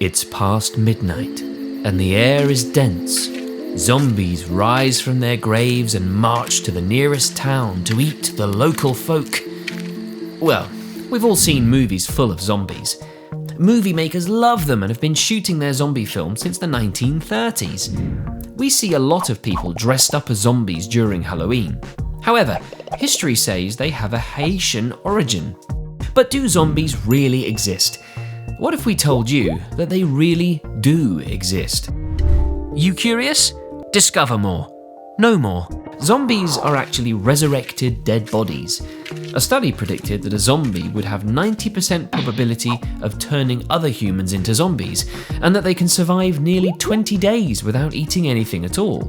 It's past midnight, and the air is dense. Zombies rise from their graves and march to the nearest town to eat the local folk. Well, we've all seen movies full of zombies. Moviemakers love them and have been shooting their zombie films since the 1930s. We see a lot of people dressed up as zombies during Halloween. However, history says they have a Haitian origin. But do zombies really exist? What if we told you that they really do exist? YouCurious? Discover more. No more. Zombies are actually resurrected dead bodies. A study predicted that a zombie would have 90% probability of turning other humans into zombies, and that they can survive nearly 20 days without eating anything at all.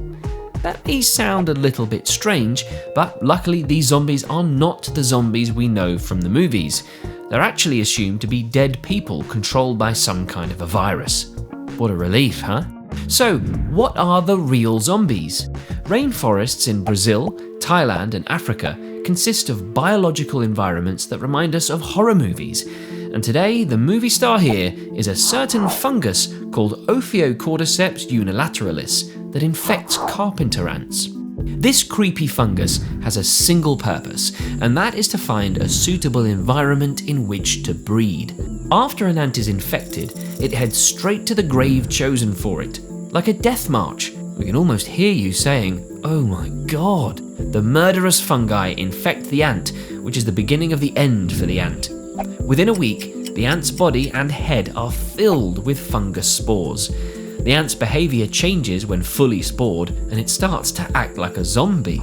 That may sound a little bit strange, but luckily these zombies are not the zombies we know from the movies. They're actually assumed to be dead people controlled by some kind of a virus. What a relief, huh? So, what are the real zombies? Rainforests in Brazil, Thailand, and Africa consist of biological environments that remind us of horror movies. And today, the movie star here is a certain fungus called Ophiocordyceps unilateralis that infects carpenter ants. This creepy fungus has a single purpose, and that is to find a suitable environment in which to breed. After an ant is infected, it heads straight to the grave chosen for it, like a death march. We can almost hear you saying, "Oh my god." The murderous fungi infect the ant, which is the beginning of the end for the ant. Within a week, the ant's body and head are filled with fungus spores. The ant's behaviour changes when fully spored, and it starts to act like a zombie.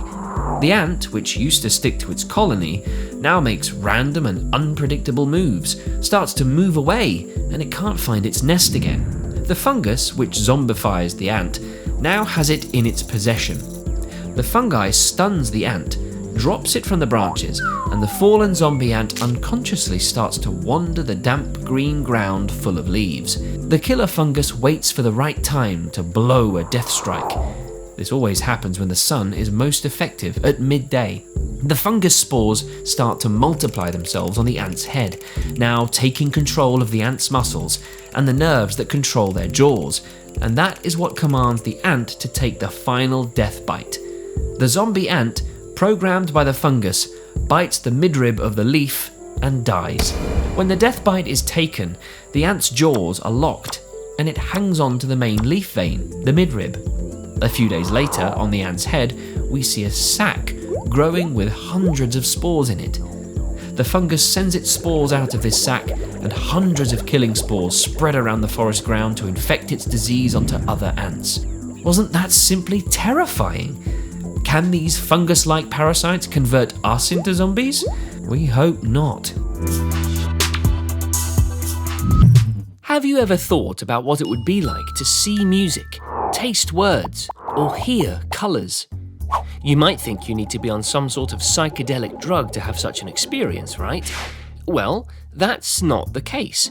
The ant, which used to stick to its colony, now makes random and unpredictable moves, starts to move away, and it can't find its nest again. The fungus, which zombifies the ant, now has it in its possession. The fungi stuns the ant, drops it from the branches, and the fallen zombie ant unconsciously starts to wander the damp green ground full of leaves. The killer fungus waits for the right time to blow a death strike. This always happens when the sun is most effective at midday. The fungus spores start to multiply themselves on the ant's head, now taking control of the ant's muscles and the nerves that control their jaws, and that is what commands the ant to take the final death bite. The zombie ant, programmed by the fungus, bites the midrib of the leaf and dies. When the death bite is taken, the ant's jaws are locked and it hangs on to the main leaf vein, the midrib. A few days later, on the ant's head, we see a sac growing with hundreds of spores in it. The fungus sends its spores out of this sac, and hundreds of killing spores spread around the forest ground to infect its disease onto other ants. Wasn't that simply terrifying? Can these fungus-like parasites convert us into zombies? We hope not. Have you ever thought about what it would be like to see music, taste words, or hear colours? You might think you need to be on some sort of psychedelic drug to have such an experience, right? Well, that's not the case.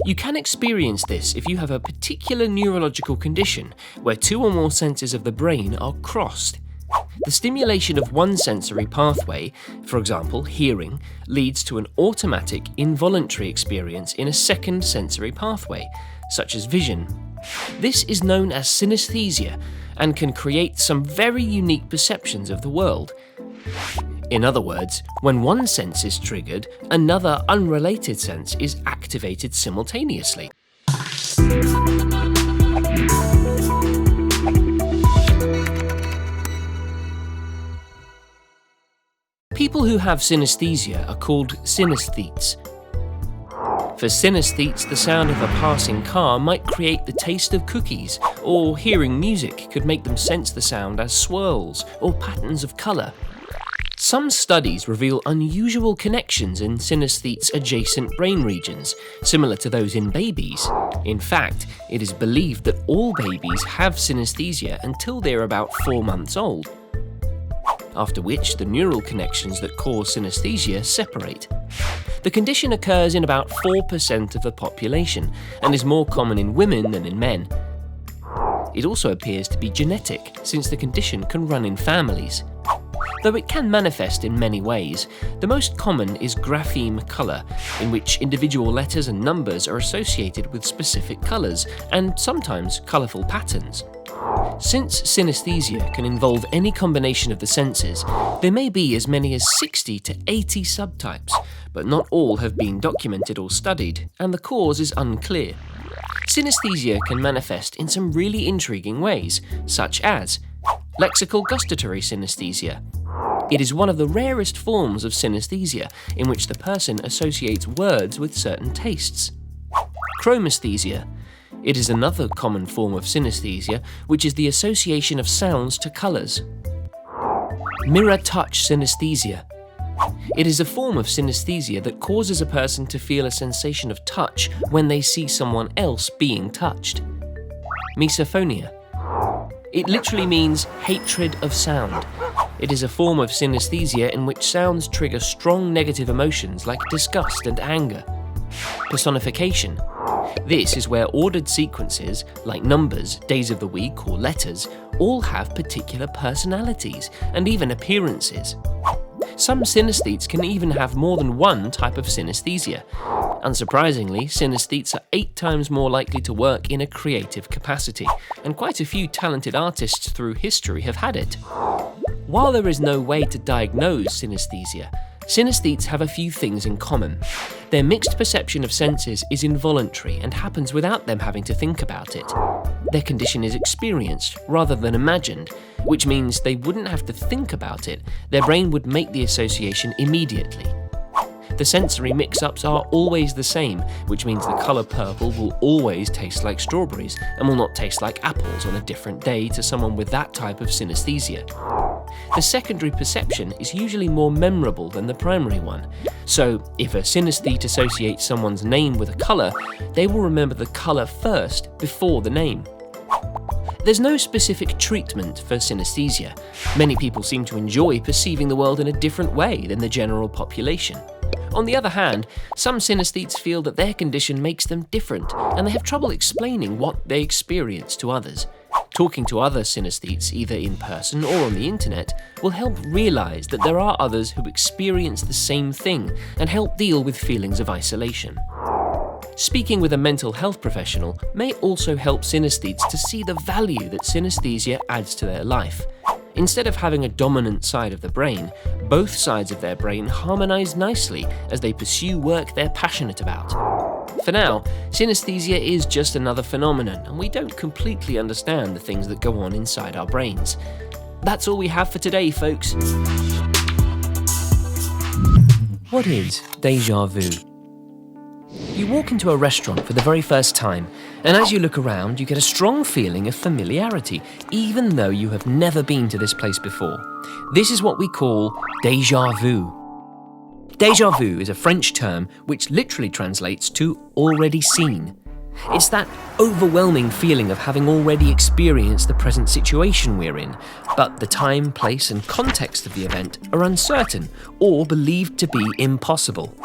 You can experience this if you have a particular neurological condition where two or more senses of the brain are crossed. The stimulation of one sensory pathway, for example hearing, leads to an automatic involuntary experience in a second sensory pathway, such as vision. This is known as synesthesia and can create some very unique perceptions of the world. In other words, when one sense is triggered, another unrelated sense is activated simultaneously. People who have synesthesia are called synesthetes. For synesthetes, the sound of a passing car might create the taste of cookies, or hearing music could make them sense the sound as swirls or patterns of colour. Some studies reveal unusual connections in synesthetes' adjacent brain regions, similar to those in babies. In fact, it is believed that all babies have synesthesia until they're about 4 months old, after which the neural connections that cause synesthesia separate. The condition occurs in about 4% of the population and is more common in women than in men. It also appears to be genetic, since the condition can run in families. though it can manifest in many ways. The most common is grapheme colour, in which individual letters and numbers are associated with specific colours, and sometimes colourful patterns. Since synesthesia can involve any combination of the senses, there may be as many as 60 to 80 subtypes, but not all have been documented or studied, and the cause is unclear. Synesthesia can manifest in some really intriguing ways, such as lexical gustatory synesthesia. It is one of the rarest forms of synesthesia in which the person associates words with certain tastes. Chromesthesia. It is another common form of synesthesia, which is the association of sounds to colours. Mirror touch synesthesia. It is a form of synesthesia that causes a person to feel a sensation of touch when they see someone else being touched. Misophonia. It literally means hatred of sound. It is a form of synesthesia in which sounds trigger strong negative emotions like disgust and anger. Personification. This is where ordered sequences, like numbers, days of the week, or letters, all have particular personalities and even appearances. Some synesthetes can even have more than one type of synesthesia. Unsurprisingly, synesthetes are 8 times more likely to work in a creative capacity, and quite a few talented artists through history have had it. While there is no way to diagnose synesthesia, synesthetes have a few things in common. Their mixed perception of senses is involuntary and happens without them having to think about it. Their condition is experienced rather than imagined, which means they wouldn't have to think about it, their brain would make the association immediately. The sensory mix-ups are always the same, which means the colour purple will always taste like strawberries and will not taste like apples on a different day to someone with that type of synesthesia. The secondary perception is usually more memorable than the primary one. So, if a synesthete associates someone's name with a colour, they will remember the colour first before the name. There's no specific treatment for synesthesia. Many people seem to enjoy perceiving the world in a different way than the general population. On the other hand, some synesthetes feel that their condition makes them different, and they have trouble explaining what they experience to others. Talking to other synesthetes, either in person or on the internet, will help realize that there are others who experience the same thing and help deal with feelings of isolation. Speaking with a mental health professional may also help synesthetes to see the value that synesthesia adds to their life. Instead of having a dominant side of the brain, both sides of their brain harmonize nicely as they pursue work they're passionate about. For now, synesthesia is just another phenomenon, and we don't completely understand the things that go on inside our brains. That's all we have for today, folks. What is deja vu? You walk into a restaurant for the very first time, and as you look around, you get a strong feeling of familiarity, even though you have never been to this place before. This is what we call deja vu. Deja vu is a French term which literally translates to already seen. It's that overwhelming feeling of having already experienced the present situation we're in, but the time, place, and context of the event are uncertain or believed to be impossible.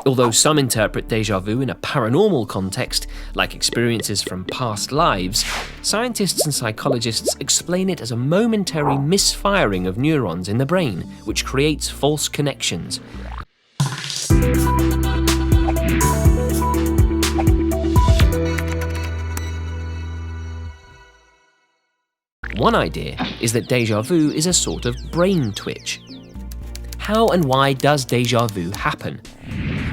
Although some interpret deja vu in a paranormal context, like experiences from past lives, scientists and psychologists explain it as a momentary misfiring of neurons in the brain, which creates false connections. One idea is that deja vu is a sort of brain twitch. How and why does deja vu happen?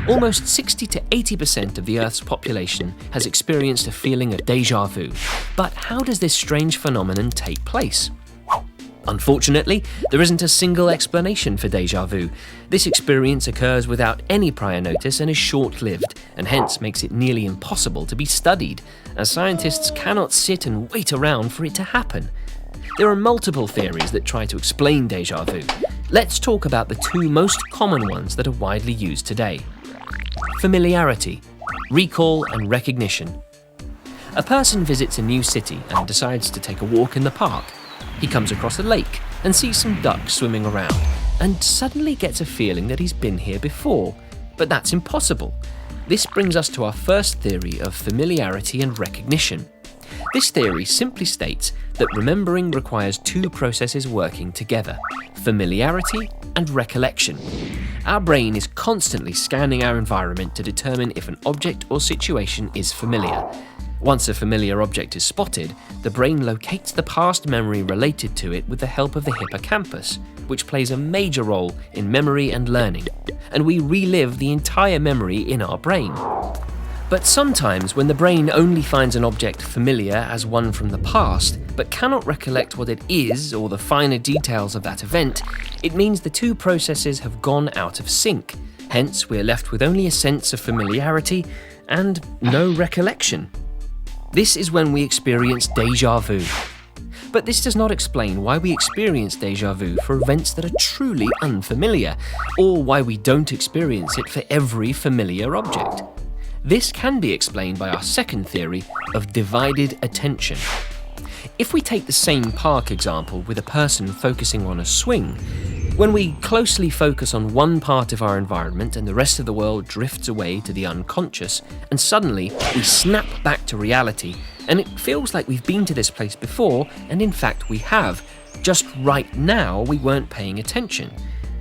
Almost 60 to 80% of the Earth's population has experienced a feeling of deja vu. But how does this strange phenomenon take place? Unfortunately, there isn't a single explanation for deja vu. This experience occurs without any prior notice and is short-lived, and hence makes it nearly impossible to be studied, as scientists cannot sit and wait around for it to happen. There are multiple theories that try to explain deja vu. Let's talk about the 2 most common ones that are widely used today. Familiarity, recall and recognition. A person visits a new city and decides to take a walk in the park. He comes across a lake and sees some ducks swimming around, and suddenly gets a feeling that he's been here before. But that's impossible. This brings us to our first theory of familiarity and recognition. This theory simply states that remembering requires two processes working together: familiarity and recollection. Our brain is constantly scanning our environment to determine if an object or situation is familiar. Once a familiar object is spotted, the brain locates the past memory related to it with the help of the hippocampus, which plays a major role in memory and learning, and we relive the entire memory in our brain. But sometimes, when the brain only finds an object familiar as one from the past, but cannot recollect what it is or the finer details of that event, it means the two processes have gone out of sync. Hence, we're left with only a sense of familiarity and no recollection. This is when we experience deja vu. But this does not explain why we experience deja vu for events that are truly unfamiliar, or why we don't experience it for every familiar object. This can be explained by our second theory of divided attention. If we take the same park example with a person focusing on a swing, when we closely focus on one part of our environment and the rest of the world drifts away to the unconscious, and suddenly we snap back to reality, and it feels like we've been to this place before, and in fact we have. Just right now we weren't paying attention.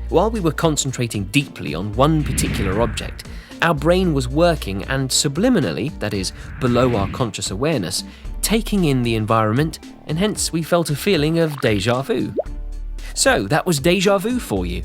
While we were concentrating deeply on one particular object, our brain was working and subliminally, that is, below our conscious awareness, taking in the environment, and hence we felt a feeling of deja vu. So that was deja vu for you.